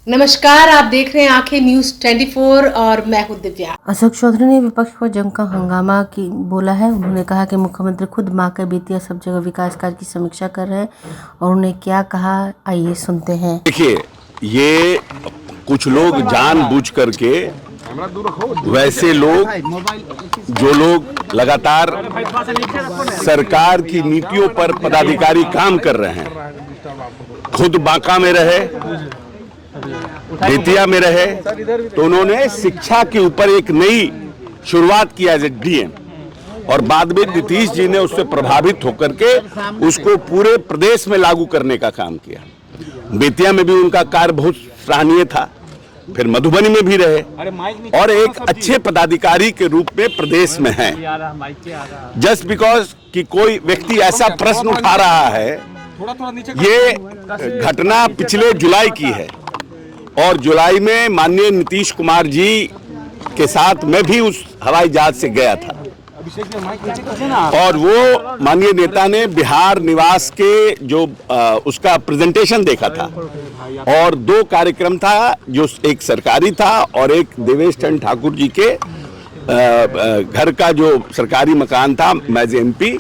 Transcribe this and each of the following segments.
नमस्कार, आप देख रहे हैं आंखें न्यूज 24 और मैं हूं दिव्या। अशोक चौधरी ने विपक्ष पर जमकर हंगामा की बोला है। उन्होंने कहा कि मुख्यमंत्री खुद बांका बेतिया सब जगह विकास कार्य की समीक्षा कर रहे हैं और उन्हें क्या कहा, आइए सुनते हैं। देखिए, ये कुछ लोग जानबूझ करके, वैसे लोग जो लोग लगातार सरकार की नीतियों पर पदाधिकारी काम कर रहे हैं, खुद बांका में रहे, बेतिया में रहे, तो उन्होंने शिक्षा के ऊपर एक नई शुरुआत किया एज डीएम, और बाद में नीतीश जी ने उससे प्रभावित होकर के उसको पूरे प्रदेश में लागू करने का काम किया। बेतिया में भी उनका कार्य बहुत सराहनीय था, फिर मधुबनी में भी रहे और एक अच्छे पदाधिकारी के रूप में प्रदेश में हैं। जस्ट बिकॉज कि कोई व्यक्ति ऐसा प्रश्न उठा रहा है, ये घटना पिछले जुलाई की है और जुलाई में माननीय नीतीश कुमार जी के साथ मैं भी उस हवाई जहाज से गया था और वो माननीय नेता ने बिहार निवास के जो उसका प्रेजेंटेशन देखा था और दो कार्यक्रम था, जो एक सरकारी था और एक देवेश चंद्र ठाकुर जी के घर का जो सरकारी मकान था, मैं एमपी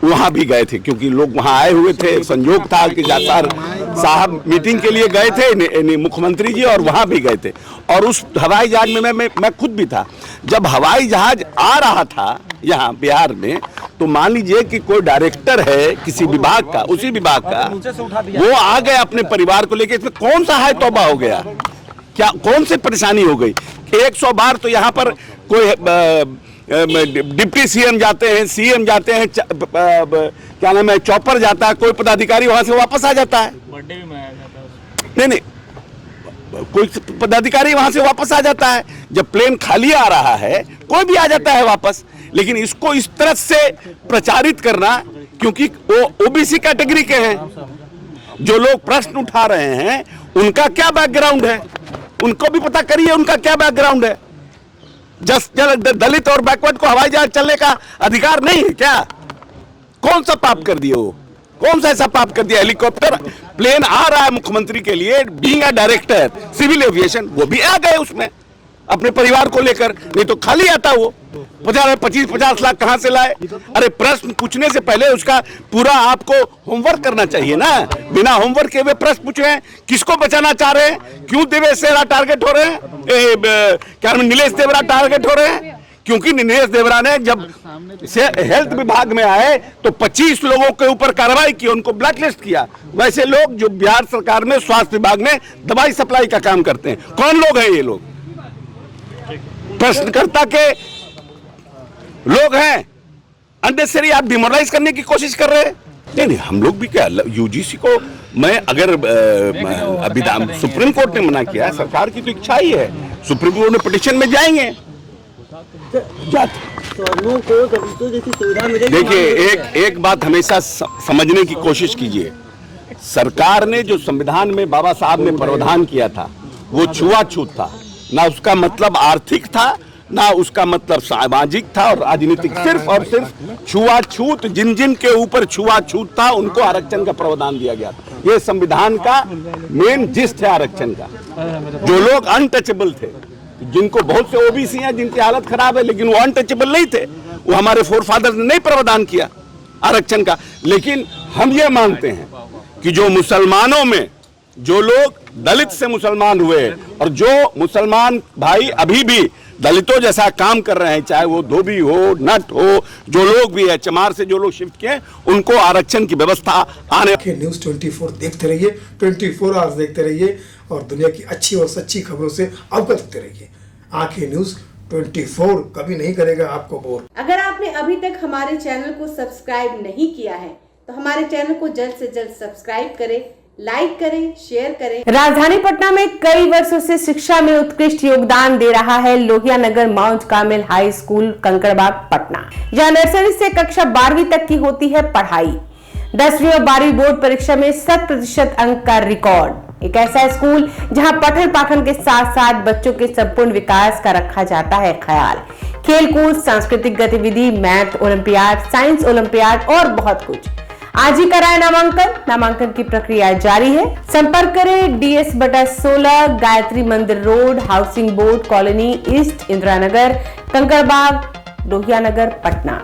वहां भी गए थे क्योंकि लोग वहां आए हुए थे। संयोग था कि जासार साहब मीटिंग के लिए गए थे, मुख्यमंत्री जी, और वहां भी गए थे और उस हवाई जहाज में मैं खुद भी था। जब हवाई जहाज आ रहा था यहाँ बिहार में, तो मान लीजिए कि कोई डायरेक्टर है किसी विभाग का, उसी विभाग का, वो आ गए अपने परिवार को लेकर, इसमें कौन सा है तौबा हो गया, क्या कौन सी परेशानी हो गई। 100 बार तो यहाँ पर कोई डिप्टी सीएम जाते हैं, सीएम जाते हैं, क्या नाम है, चॉपर जाता है, कोई पदाधिकारी वहां से वापस आ जाता है। बर्थडे भी मनाया जाता है, नहीं, कोई पदाधिकारी वहां से वापस आ जाता है। जब प्लेन खाली आ रहा है कोई भी आ जाता है वापस, लेकिन इसको इस तरह से प्रचारित करना, क्योंकि वो ओबीसी कैटेगरी के हैं, जो लोग प्रश्न उठा रहे हैं उनका क्या बैकग्राउंड है, उनको भी पता करिए उनका क्या बैकग्राउंड है। दलित और बैकवर्ड को हवाई जहाज चलने का अधिकार नहीं है क्या? कौन सा पाप कर दिए वो, कौन सा ऐसा पाप कर दिया? हेलीकॉप्टर प्लेन आ रहा है मुख्यमंत्री के लिए, being a director civil aviation, वो भी आ गए उसमें अपने परिवार को लेकर, नहीं तो खाली आता वो। 25-50 लाख कहां से लाए? अरे प्रश्न पूछने से पहले उसका पूरा आपको होमवर्क करना चाहिए ना। बिना होमवर्क के वे प्रश्न पूछे हैं। किसको बचाना चाह रहे हैं? क्यों देवेश देवरा टारगेट हो रहे हैं, क्या नीलेश देवरा टारगेट हो रहे हैं? क्योंकि नीलेश देवरा ने जब हेल्थ विभाग में आए तो 25 लोगों के ऊपर कार्रवाई की, उनको ब्लैकलिस्ट किया। वैसे लोग जो बिहार सरकार में स्वास्थ्य विभाग में दवाई सप्लाई का काम करते हैं, कौन लोग हैं ये लोग? प्रश्नकर्ता के लोग हैं। अननेसेसरी आप डिमोरलाइज करने की कोशिश कर रहे हैं। नहीं, हम लोग भी क्या, यूजीसी को मैं अगर अभी सुप्रीम कोर्ट ने मना किया, सरकार की तो इच्छा ही है, सुप्रीम कोर्ट में पिटीशन में जाएंगे। देखिए, एक बात हमेशा समझने की कोशिश कीजिए, सरकार ने जो संविधान में बाबा साहब ने प्रावधान किया था वो छुआछूत था, ना उसका मतलब आर्थिक था, ना उसका मतलब सामाजिक था और राजनीतिक। सिर्फ और सिर्फ छुआछूत, जिन जिन के ऊपर छुआछूत था उनको आरक्षण का प्रावधान दिया गया था। ये संविधान का मेन जिस्ट है आरक्षण का। जो लोग अनटचेबल थे, जिनको बहुत से ओबीसी हैं जिनकी हालत खराब है, लेकिन वो अनटचेबल नहीं थे, वो हमारे फोरफादर्स ने नहीं प्रावधान किया आरक्षण का। लेकिन हम ये मानते हैं कि जो मुसलमानों में, जो लोग दलित से मुसलमान हुए और जो मुसलमान भाई अभी भी दलितों जैसा काम कर रहे हैं, चाहे वो धोबी हो, नट हो, जो लोग भी है, चमार से जो लोग शिफ्ट किए, उनको आरक्षण की व्यवस्था आने। न्यूज़ 24 देखते रहिए, 24 आवर्स देखते रहिए और दुनिया की अच्छी और सच्ची खबरों से अवगत होते रहिए। आंखें न्यूज़ 24 कभी नहीं करेगा आपको बोर। अगर आपने अभी तक हमारे चैनल को सब्सक्राइब नहीं किया है तो हमारे चैनल को जल्द से जल्द सब्सक्राइब करें, लाइक करें, शेयर करें। राजधानी पटना में कई वर्षों से शिक्षा में उत्कृष्ट योगदान दे रहा है Lohia Nagar Mount Carmel high school Kankarbagh Patna. जहां नर्सरी से कक्षा 12वीं तक की होती है पढ़ाई। 10वीं और 12वीं बोर्ड परीक्षा में 100% अंक का रिकॉर्ड। एक ऐसा स्कूल जहां पठन पाठन के साथ साथ बच्चों के संपूर्ण विकास का रखा जाता है ख्याल। खेलकूद, सांस्कृतिक गतिविधि, मैथ ओलंपियाड, साइंस ओलंपियाड और बहुत कुछ। आज ही कराए नामांकन की प्रक्रिया जारी है। संपर्क करें DS/16 Gayatri Mandir road, housing board colony east, Indira Nagar, Kankarbagh, Lohia Nagar, Patna.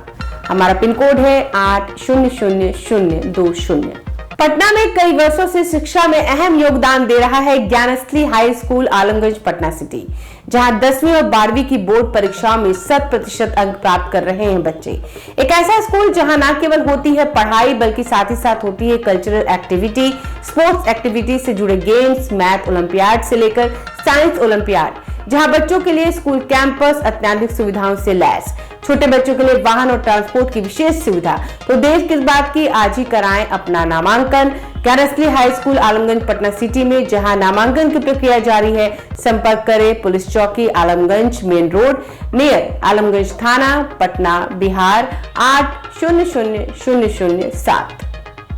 हमारा पिन कोड है 800020। पटना में कई वर्षों से शिक्षा में अहम योगदान दे रहा है Gyansthali high school Alamganj Patna city, जहां 10वीं और 12वीं की बोर्ड परीक्षाओं में 100% अंक प्राप्त कर रहे हैं बच्चे। एक ऐसा स्कूल जहां न केवल होती है पढ़ाई बल्कि साथ ही साथ होती है कल्चरल एक्टिविटी, स्पोर्ट्स एक्टिविटी से जुड़े गेम्स, मैथ ओलंपियाड से लेकर साइंस ओलंपियाड, जहां बच्चों के लिए स्कूल कैंपस अत्याधुनिक सुविधाओं से लैस, छोटे बच्चों के लिए वाहन और ट्रांसपोर्ट की विशेष सुविधा। तो देर किस बात की, आज ही कराएं अपना नामांकन Gyansthali high school Alamganj Patna city में, जहां नामांकन की प्रक्रिया जारी है। संपर्क करें पुलिस चौकी Alamganj main road near Alamganj थाना, पटना, बिहार 800007।